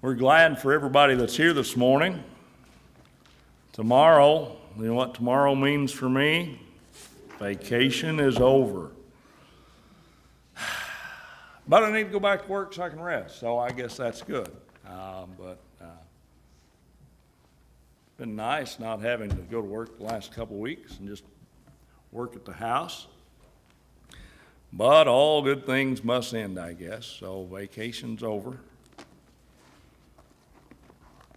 We're glad for everybody that's here this morning. Tomorrow, you know what tomorrow means for me? Vacation is over. But I need to go back to work so I can rest, so I guess that's good. But it's been nice not having to go to work the last couple weeks and just work at the house. But all good things must end, I guess, so vacation's over.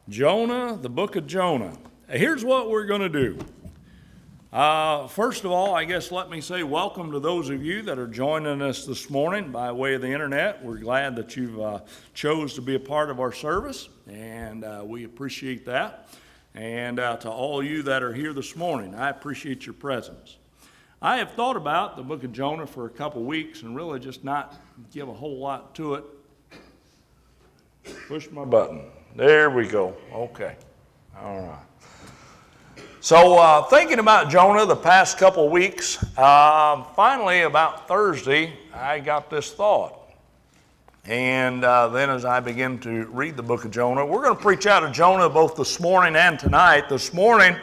Jonah, the book of Jonah. Here's what we're going to do. First of all, I guess let me say welcome to those of you that are joining us this morning by way of the internet. We're glad that you've chose to be a part of our service, and we appreciate that. And to all you that are here this morning, I appreciate your presence. I have thought about the book of Jonah for a couple weeks and really just not give a whole lot to it. Push my button. There we go. Okay. All right. So thinking about Jonah the past couple weeks, finally about Thursday, I got this thought. And then as I begin to read the book of Jonah, we're going to preach out of Jonah both this morning and tonight. This morning,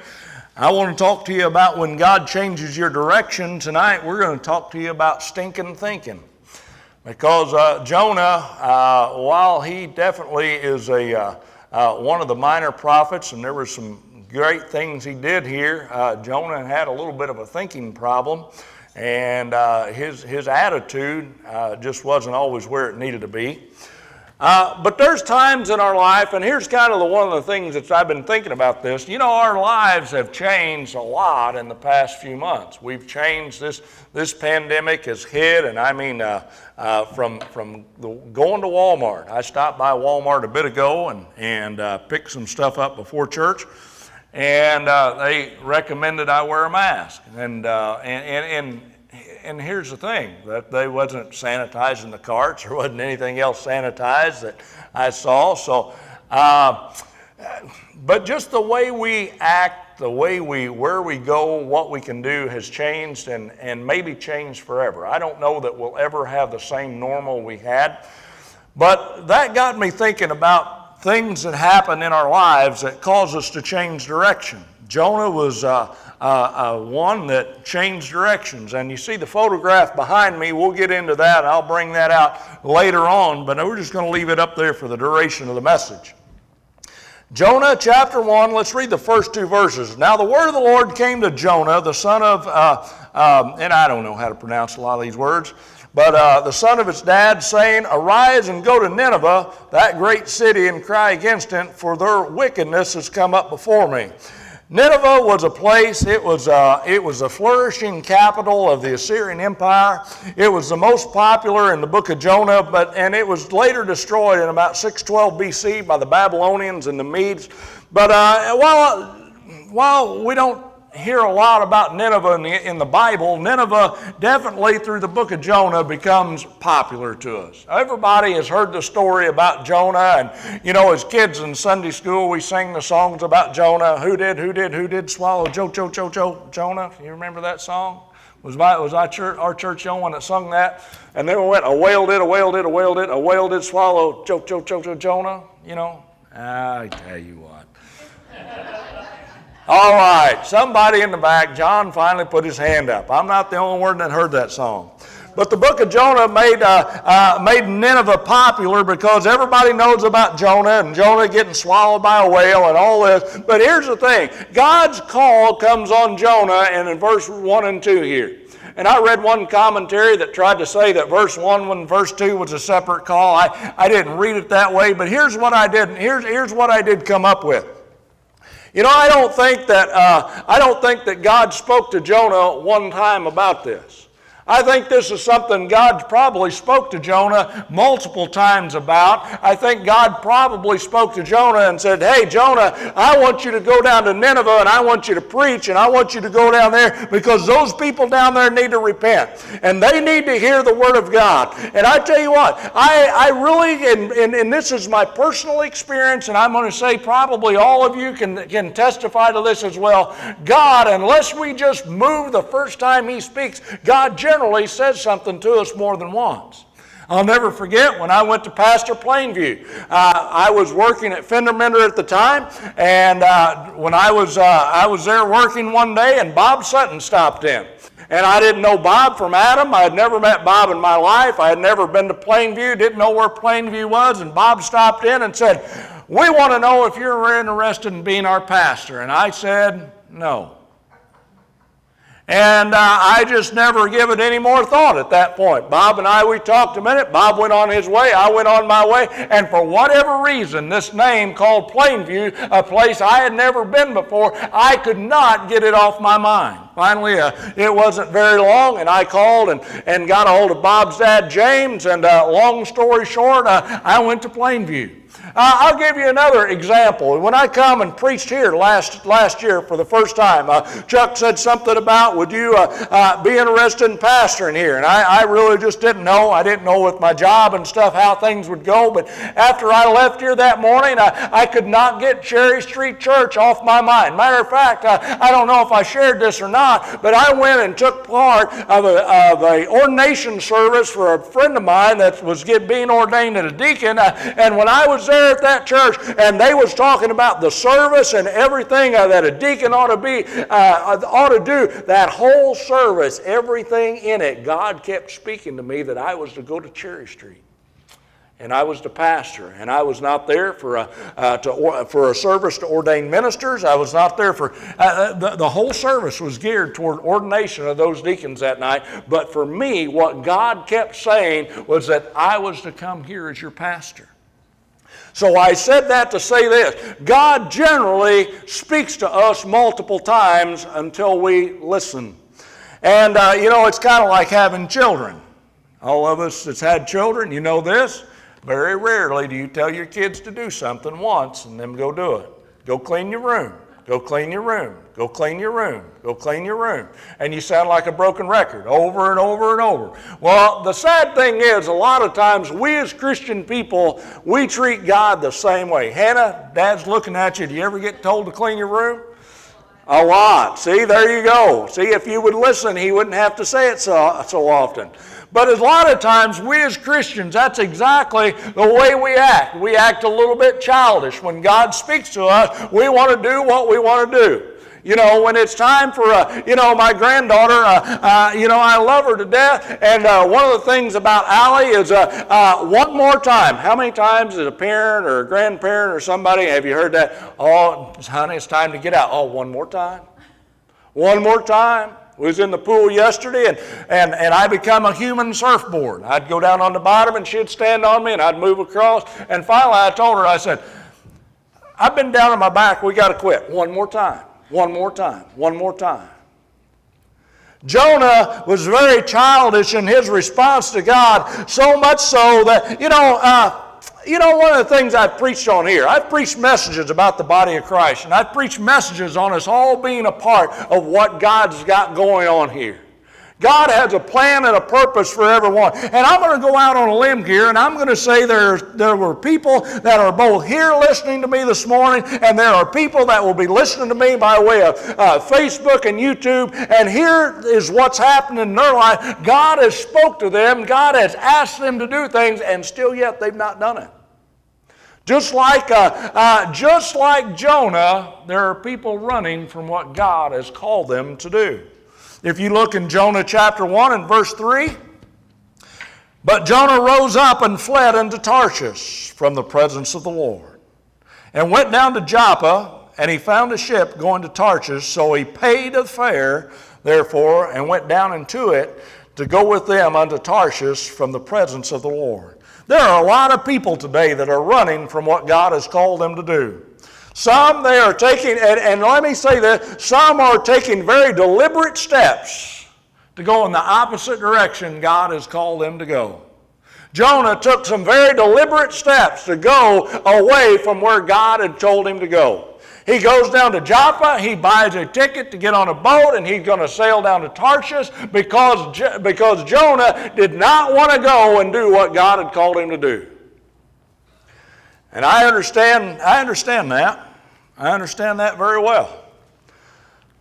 I want to talk to you about when God changes your direction. Tonight, we're going to talk to you about stinking thinking. Because Jonah, while he definitely is one of the minor prophets, and there were some great things he did here, Jonah had a little bit of a thinking problem, and his attitude just wasn't always where it needed to be. But there's times in our life, and here's kind of one of the things that I've been thinking about this. You know, our lives have changed a lot in the past few months. We've changed. This pandemic has hit, and I mean, from going to Walmart. I stopped by Walmart a bit ago and picked some stuff up before church, and they recommended I wear a mask. And here's the thing, that they wasn't sanitizing the carts. There wasn't anything else sanitized that I saw. So, but just the way we act, where we go, what we can do has changed and maybe changed forever. I don't know that we'll ever have the same normal we had. But that got me thinking about things that happen in our lives that cause us to change direction. Jonah was one that changed directions. And you see the photograph behind me. We'll get into that. I'll bring that out later on, but we're just going to leave it up there for the duration of the message. Jonah chapter 1, let's read the first two verses. Now the word of the Lord came to Jonah, the son of, and I don't know how to pronounce a lot of these words, but the son of his dad, saying, Arise and go to Nineveh, that great city, and cry against it, for their wickedness has come up before me. Nineveh was a place, it was a flourishing capital of the Assyrian Empire. It was the most popular in the book of Jonah, and it was later destroyed in about 612 BC by the Babylonians and the Medes. But while we don't hear a lot about Nineveh in the Bible, Nineveh definitely through the book of Jonah becomes popular to us. Everybody has heard the story about Jonah, and you know, as kids in Sunday school we sang the songs about Jonah. Who did swallow Jonah? You remember that song? Was our church the only one that sung that? And then we went, a whale did swallow Jonah, you know? I tell you what. All right, somebody in the back, John finally put his hand up. I'm not the only one that heard that song. But the book of Jonah made Nineveh popular because everybody knows about Jonah and Jonah getting swallowed by a whale and all this. But here's the thing, God's call comes on Jonah and in verse 1 and 2 here. And I read one commentary that tried to say that verse 1 and verse 2 was a separate call. I didn't read it that way, but here's what I did. Here's what I did come up with. You know, I don't think that God spoke to Jonah one time about this. I think this is something God probably spoke to Jonah multiple times about. I think God probably spoke to Jonah and said, hey, Jonah, I want you to go down to Nineveh and I want you to preach and I want you to go down there because those people down there need to repent and they need to hear the word of God. And I tell you what, I really, and this is my personal experience, and I'm going to say probably all of you can testify to this as well. God, unless we just move the first time He speaks, God generally says something to us more than once. I'll never forget when I went to pastor Plainview. I was working at Fender Mender at the time, and when I was there working one day, and Bob Sutton stopped in. And I didn't know Bob from Adam. I had never met Bob in my life. I had never been to Plainview, didn't know where Plainview was, and Bob stopped in and said, "We want to know if you're interested in being our pastor." And I said, "No." And I just never give it any more thought at that point. Bob and I, we talked a minute. Bob went on his way. I went on my way. And for whatever reason, this name called Plainview, a place I had never been before, I could not get it off my mind. Finally, it wasn't very long, and I called and got a hold of Bob's dad, James, and long story short, I went to Plainview. I'll give you another example. When I come and preached here last year for the first time, Chuck said something about, would you be interested in pastoring here? And I really just didn't know. I didn't know with my job and stuff how things would go. But after I left here that morning, I could not get Cherry Street Church off my mind. Matter of fact, I don't know if I shared this or not, but I went and took part of a ordination service for a friend of mine that was being ordained as a deacon. And when I was there at that church, and they was talking about the service and everything that a deacon ought to do, that whole service, everything in it, God kept speaking to me that I was to go to Cherry Street. And I was the pastor, and I was not there for a service to ordain ministers. I was not there for the whole service was geared toward ordination of those deacons that night. But for me, what God kept saying was that I was to come here as your pastor. So I said that to say this: God generally speaks to us multiple times until we listen. And it's kind of like having children. All of us that's had children, you know this. Very rarely do you tell your kids to do something once and then go do it. Go clean your room. Go clean your room. Go clean your room. Go clean your room. And you sound like a broken record over and over and over. Well, the sad thing is, a lot of times we as Christian people, we treat God the same way. Hannah, Dad's looking at you. Do you ever get told to clean your room? A lot. See, there you go. See, if you would listen, he wouldn't have to say it so often. But a lot of times, we as Christians, that's exactly the way we act. We act a little bit childish. When God speaks to us, we want to do what we want to do. When it's time for, my granddaughter, I love her to death. And one of the things about Allie is one more time. How many times as a parent or a grandparent or somebody have you heard that? Oh, honey, it's time to get out. Oh, one more time. One more time. We was in the pool yesterday, and I become a human surfboard. I'd go down on the bottom, and she'd stand on me, and I'd move across. And finally, I told her, I said, I've been down on my back. We got to quit. One more time. One more time. One more time. Jonah was very childish in his response to God, so much so that, one of the things I've preached on here, I've preached messages about the body of Christ, and I've preached messages on us all being a part of what God's got going on here. God has a plan and a purpose for everyone. And I'm going to go out on a limb here, and I'm going to say there were people that are both here listening to me this morning, and there are people that will be listening to me by way of Facebook and YouTube. And here is what's happening in their life. God has spoke to them. God has asked them to do things, and still yet they've not done it. Just like Jonah, there are people running from what God has called them to do. If you look in Jonah chapter 1 and verse 3, but Jonah rose up and fled into Tarshish from the presence of the Lord, and went down to Joppa, and he found a ship going to Tarshish, so he paid a fare, therefore, and went down into it to go with them unto Tarshish from the presence of the Lord. There are a lot of people today that are running from what God has called them to do. Some they are taking, and let me say this, some are taking very deliberate steps to go in the opposite direction God has called them to go. Jonah took some very deliberate steps to go away from where God had told him to go. He goes down to Joppa, he buys a ticket to get on a boat, and he's going to sail down to Tarshish because Jonah did not want to go and do what God had called him to do. And I understand that. I understand that very well.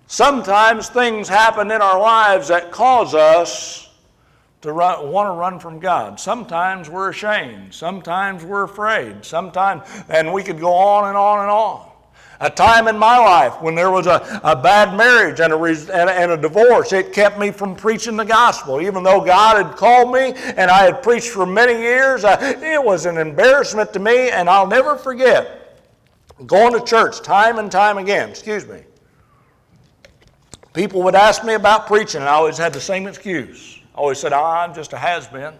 Sometimes things happen in our lives that cause us to want to run from God. Sometimes we're ashamed. Sometimes we're afraid. Sometimes, and we could go on and on and on. A time in my life when there was a bad marriage and a divorce, it kept me from preaching the gospel. Even though God had called me and I had preached for many years, it was an embarrassment to me, and I'll never forget going to church time and time again. People would ask me about preaching, and I always had the same excuse. I always said, I'm just a has-been.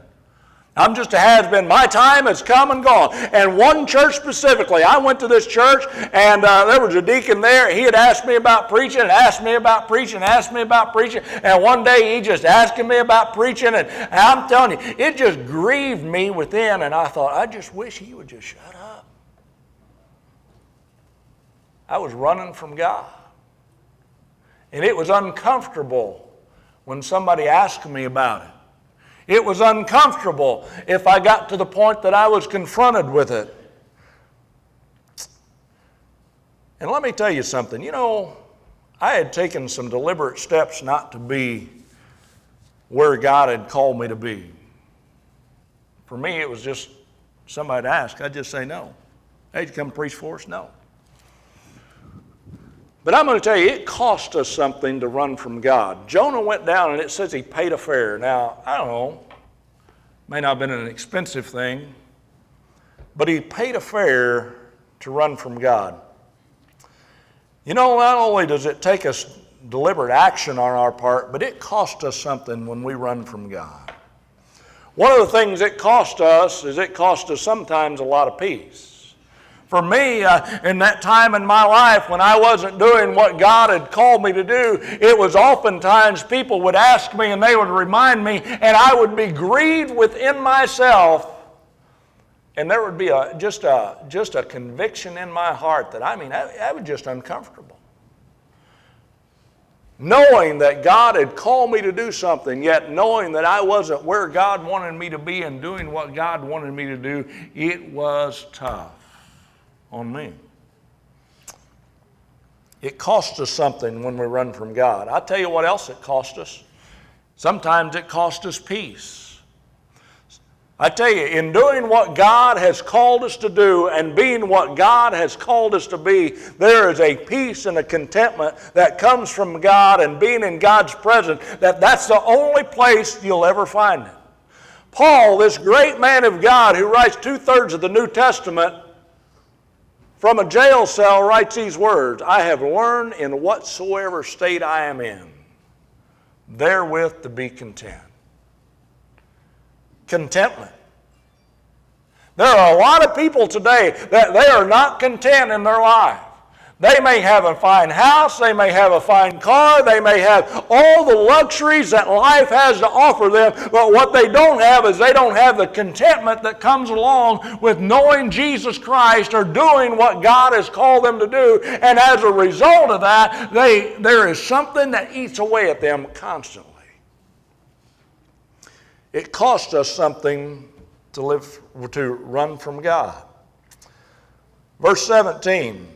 I'm just a has-been. My time has come and gone. And one church specifically, I went to this church, and there was a deacon there. He had asked me about preaching, and asked me about preaching, asked me about preaching. And one day he just asking me about preaching, and I'm telling you, it just grieved me within. And I thought, I just wish he would just shut up. I was running from God. And it was uncomfortable when somebody asked me about it. It was uncomfortable if I got to the point that I was confronted with it. And let me tell you something. You know, I had taken some deliberate steps not to be where God had called me to be. For me, it was just somebody to ask. I'd just say no. Hey, you come preach for us? No. But I'm going to tell you, it cost us something to run from God. Jonah went down, and it says he paid a fare. Now, I don't know, may not have been an expensive thing, but he paid a fare to run from God. You know, not only does it take us deliberate action on our part, but it costs us something when we run from God. One of the things it cost us is it cost us sometimes a lot of peace. For me, in that time in my life when I wasn't doing what God had called me to do, it was oftentimes people would ask me and they would remind me, and I would be grieved within myself, and there would be just a conviction in my heart that, I was just uncomfortable. Knowing that God had called me to do something, yet knowing that I wasn't where God wanted me to be and doing what God wanted me to do, it was tough on me. It costs us something when we run from God. I'll tell you what else it costs us. Sometimes it costs us peace. I tell you, in doing what God has called us to do and being what God has called us to be, there is a peace and a contentment that comes from God and being in God's presence, that's the only place you'll ever find it. Paul, this great man of God who writes 2/3 of the New Testament, from a jail cell writes these words, I have learned in whatsoever state I am in, therewith to be content. Contentment. There are a lot of people today that they are not content in their life. They may have a fine house, they may have a fine car, they may have all the luxuries that life has to offer them, but what they don't have is they don't have the contentment that comes along with knowing Jesus Christ or doing what God has called them to do, and as a result of that, there is something that eats away at them constantly. It costs us something to run from God. Verse 17.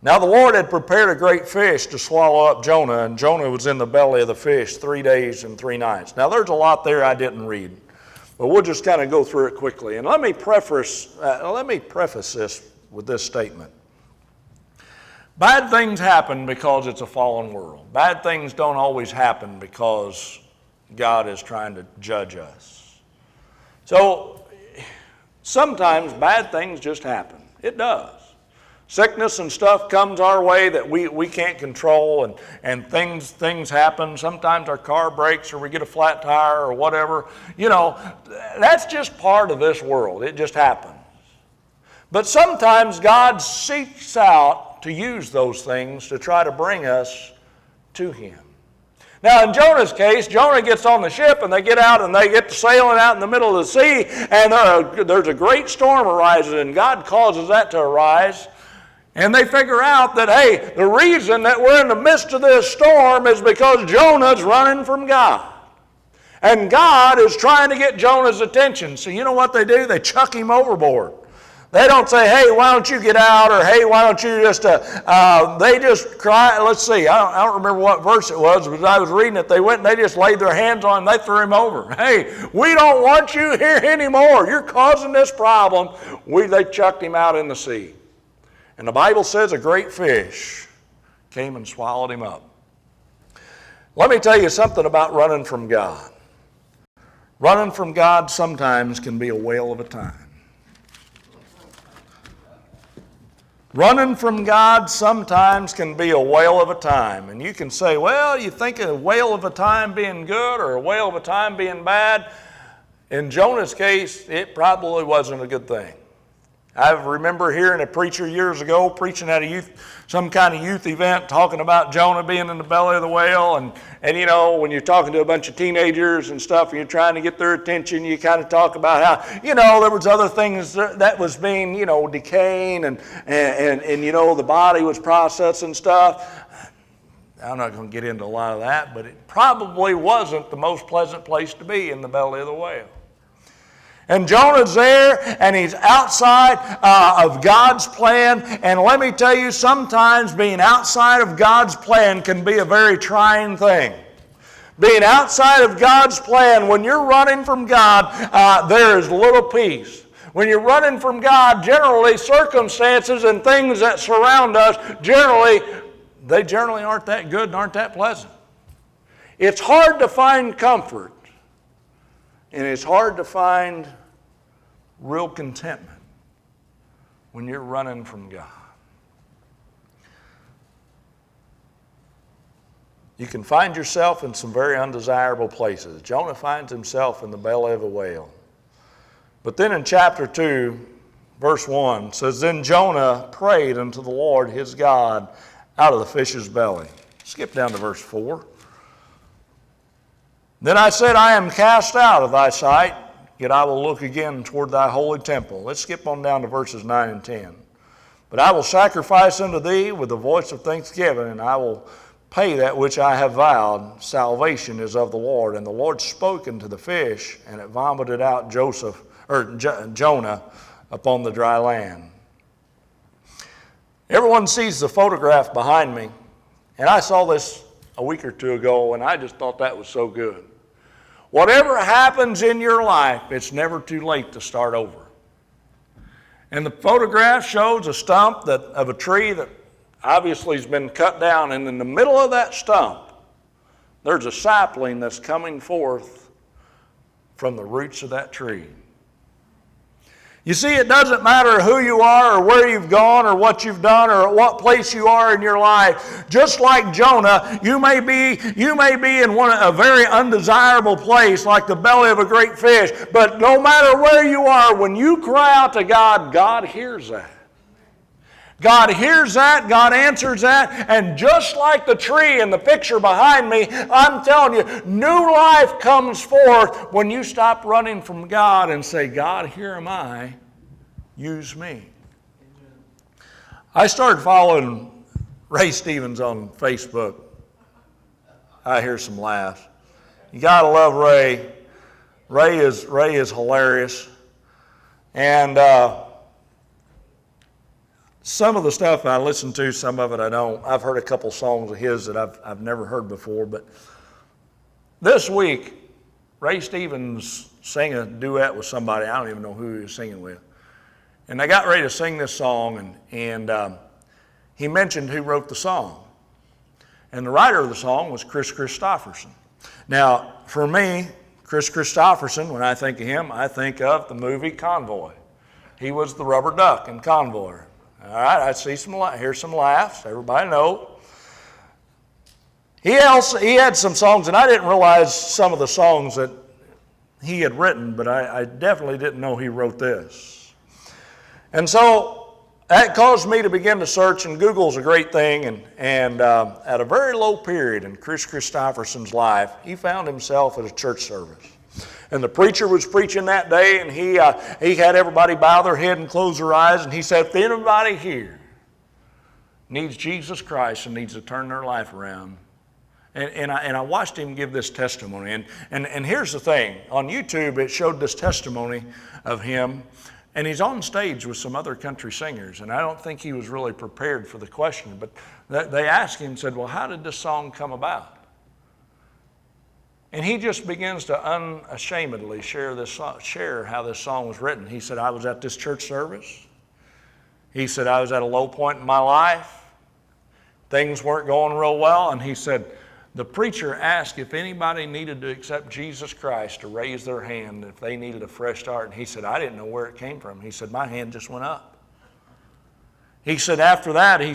Now the Lord had prepared a great fish to swallow up Jonah, and Jonah was in the belly of the fish 3 days and 3 nights. Now there's a lot there I didn't read, but we'll just kind of go through it quickly. And let me preface this with this statement. Bad things happen because it's a fallen world. Bad things don't always happen because God is trying to judge us. So sometimes bad things just happen. It does. Sickness and stuff comes our way that we can't control, and things happen. Sometimes our car breaks or we get a flat tire or whatever. You know, that's just part of this world. It just happens. But sometimes God seeks out to use those things to try to bring us to Him. Now, in Jonah's case, Jonah gets on the ship and they get out and they get to sailing out in the middle of the sea, and there's a great storm arises, and God causes that to arise. And they figure out that, hey, the reason that we're in the midst of this storm is because Jonah's running from God. And God is trying to get Jonah's attention. So you know what they do? They chuck him overboard. They don't say, hey, why don't you get out? Or, hey, why don't you just, they just cry. Let's see, I don't remember what verse it was, but I was reading it. They went and they just laid their hands on him. They threw him over. Hey, we don't want you here anymore. You're causing this problem. They chucked him out in the sea. And the Bible says a great fish came and swallowed him up. Let me tell you something about running from God. Running from God sometimes can be a whale of a time. Running from God sometimes can be a whale of a time. And you can say, well, you think a whale of a time being good or a whale of a time being bad? In Jonah's case, it probably wasn't a good thing. I remember hearing a preacher years ago preaching at some kind of youth event talking about Jonah being in the belly of the whale. And you know, when you're talking to a bunch of teenagers and stuff and you're trying to get their attention, you kind of talk about how, you know, there was other things that was being, you know, decaying and you know, the body was processing stuff. I'm not going to get into a lot of that, but it probably wasn't the most pleasant place to be, in the belly of the whale. And Jonah's there, and he's outside of God's plan. And let me tell you, sometimes being outside of God's plan can be a very trying thing. Being outside of God's plan, when you're running from God, there is little peace. When you're running from God, generally circumstances and things that surround us, they generally aren't that good and aren't that pleasant. It's hard to find comfort. And it's hard to find real contentment when you're running from God. You can find yourself in some very undesirable places. Jonah finds himself in the belly of a whale. But then in chapter 2, verse 1, says, then Jonah prayed unto the Lord his God out of the fish's belly. Skip down to verse 4. Then I said, I am cast out of thy sight, yet I will look again toward thy holy temple. Let's skip on down to verses 9 and 10. But I will sacrifice unto thee with the voice of thanksgiving, and I will pay that which I have vowed. Salvation is of the Lord. And the Lord spoke unto the fish, and it vomited out Jonah upon the dry land. Everyone sees the photograph behind me, and I saw this a week or two ago, and I just thought that was so good. Whatever happens in your life, it's never too late to start over. And the photograph shows a stump of a tree that obviously has been cut down, and in the middle of that stump, there's a sapling that's coming forth from the roots of that tree. You see, it doesn't matter who you are or where you've gone or what you've done or at what place you are in your life. Just like Jonah, you may be in a very undesirable place like the belly of a great fish. But no matter where you are, when you cry out to God, God hears that. God hears that, God answers that, and just like the tree in the picture behind me, I'm telling you, new life comes forth when you stop running from God and say, God, here am I, use me. I started following Ray Stevens on Facebook. I hear some laughs. You gotta love Ray. Ray is hilarious. And some of the stuff I listen to, some of it I don't. I've heard a couple songs of his that I've never heard before. But this week, Ray Stevens sang a duet with somebody. I don't even know who he was singing with. And I got ready to sing this song, and he mentioned who wrote the song. And the writer of the song was Kris Kristofferson. Now, for me, Kris Kristofferson, when I think of him, I think of the movie Convoy. He was the rubber duck in Convoy. All right, I hear some laughs. Everybody know. He had some songs, and I didn't realize some of the songs that he had written, but I definitely didn't know he wrote this. And so that caused me to begin to search, and Google's a great thing, and at a very low period in Kris Kristofferson's life, he found himself at a church service. And the preacher was preaching that day, and he had everybody bow their head and close their eyes, and he said, if anybody here needs Jesus Christ and needs to turn their life around, and I watched him give this testimony, and here's the thing, on YouTube it showed this testimony of him, And he's on stage with some other country singers, and I don't think he was really prepared for the question, but they asked him, said, well, how did this song come about? And he just begins to unashamedly share how this song was written. He said, I was at this church service. He said, I was at a low point in my life. Things weren't going real well, and he said, the preacher asked if anybody needed to accept Jesus Christ to raise their hand if they needed a fresh start. And he said, I didn't know where it came from. He said, my hand just went up. He said, after that, he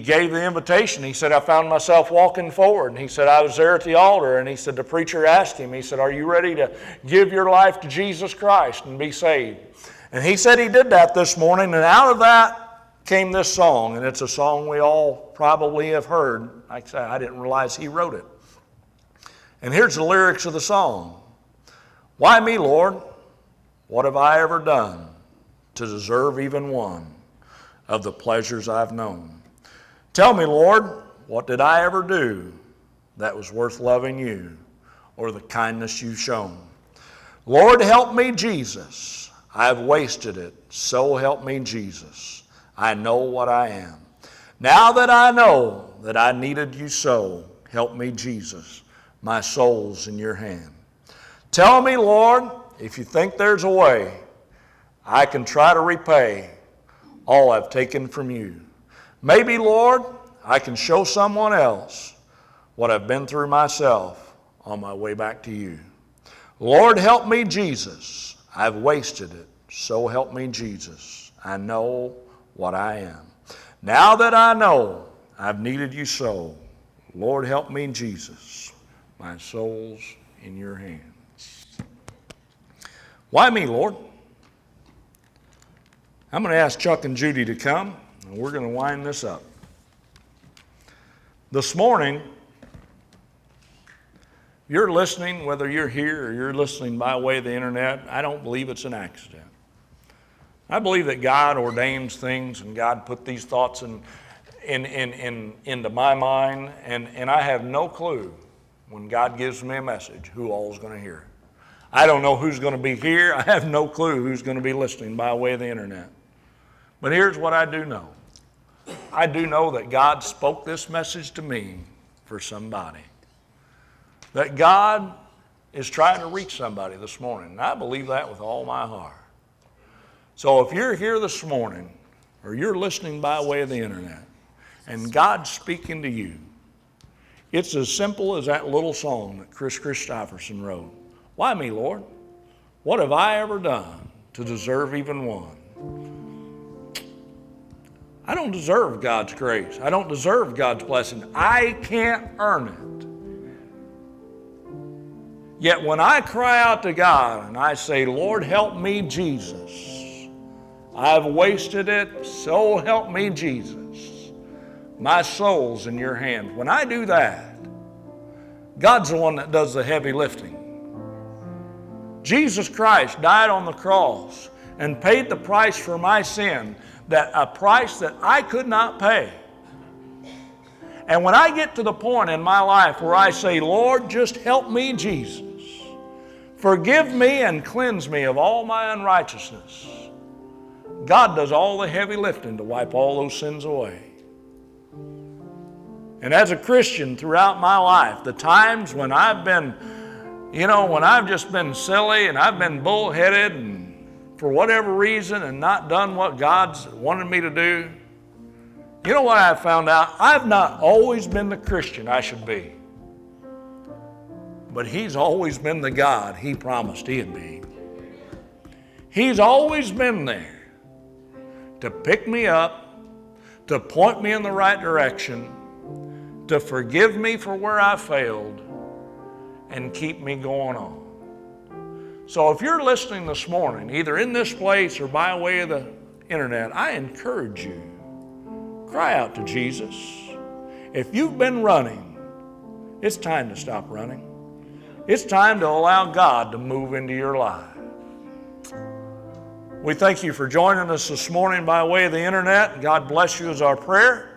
gave the invitation. He said, I found myself walking forward. And he said, I was there at the altar. And he said, the preacher asked him, he said, are you ready to give your life to Jesus Christ and be saved? And he said he did that this morning. And out of that came this song, and it's a song we all probably have heard. Like I said, I didn't realize he wrote it. And here's the lyrics of the song. Why me, Lord? What have I ever done to deserve even one of the pleasures I've known? Tell me, Lord, what did I ever do that was worth loving you or the kindness you've shown? Lord, help me, Jesus. I've wasted it, so help me, Jesus. I know what I am. Now that I know that I needed you so, help me, Jesus. My soul's in your hand. Tell me, Lord, if you think there's a way I can try to repay all I've taken from you. Maybe, Lord, I can show someone else what I've been through myself on my way back to you. Lord, help me, Jesus. I've wasted it, so help me, Jesus. I know what I am. Now that I know I've needed you so, Lord, help me, Jesus. My soul's in your hands. Why me, Lord? I'm going to ask Chuck and Judy to come, and we're going to wind this up. This morning, you're listening, whether you're here or you're listening by way of the internet, I don't believe it's an accident. I believe that God ordains things, and God put these thoughts into my mind, and I have no clue when God gives me a message who all is going to hear it. I don't know who's going to be here. I have no clue who's going to be listening by way of the internet. But here's what I do know. I do know that God spoke this message to me for somebody. That God is trying to reach somebody this morning, and I believe that with all my heart. So if you're here this morning, or you're listening by way of the internet, and God's speaking to you, it's as simple as that little song that Chris Christopherson wrote. Why me, Lord? What have I ever done to deserve even one? I don't deserve God's grace. I don't deserve God's blessing. I can't earn it. Yet when I cry out to God and I say, Lord, help me, Jesus, I've wasted it, so help me, Jesus. My soul's in your hand. When I do that, God's the one that does the heavy lifting. Jesus Christ died on the cross and paid the price for my sin, that a price that I could not pay. And when I get to the point in my life where I say, Lord, just help me, Jesus. Forgive me and cleanse me of all my unrighteousness. God does all the heavy lifting to wipe all those sins away. And as a Christian throughout my life, the times when I've been, when I've just been silly and I've been bullheaded and for whatever reason and not done what God's wanted me to do, you know what I've found out? I've not always been the Christian I should be. But He's always been the God He promised He'd be. He's always been there to pick me up, to point me in the right direction, to forgive me for where I failed, and keep me going on. So if you're listening this morning, either in this place or by way of the internet, I encourage you, cry out to Jesus. If you've been running, it's time to stop running. It's time to allow God to move into your life. We thank you for joining us this morning by way of the internet. God bless you is our prayer.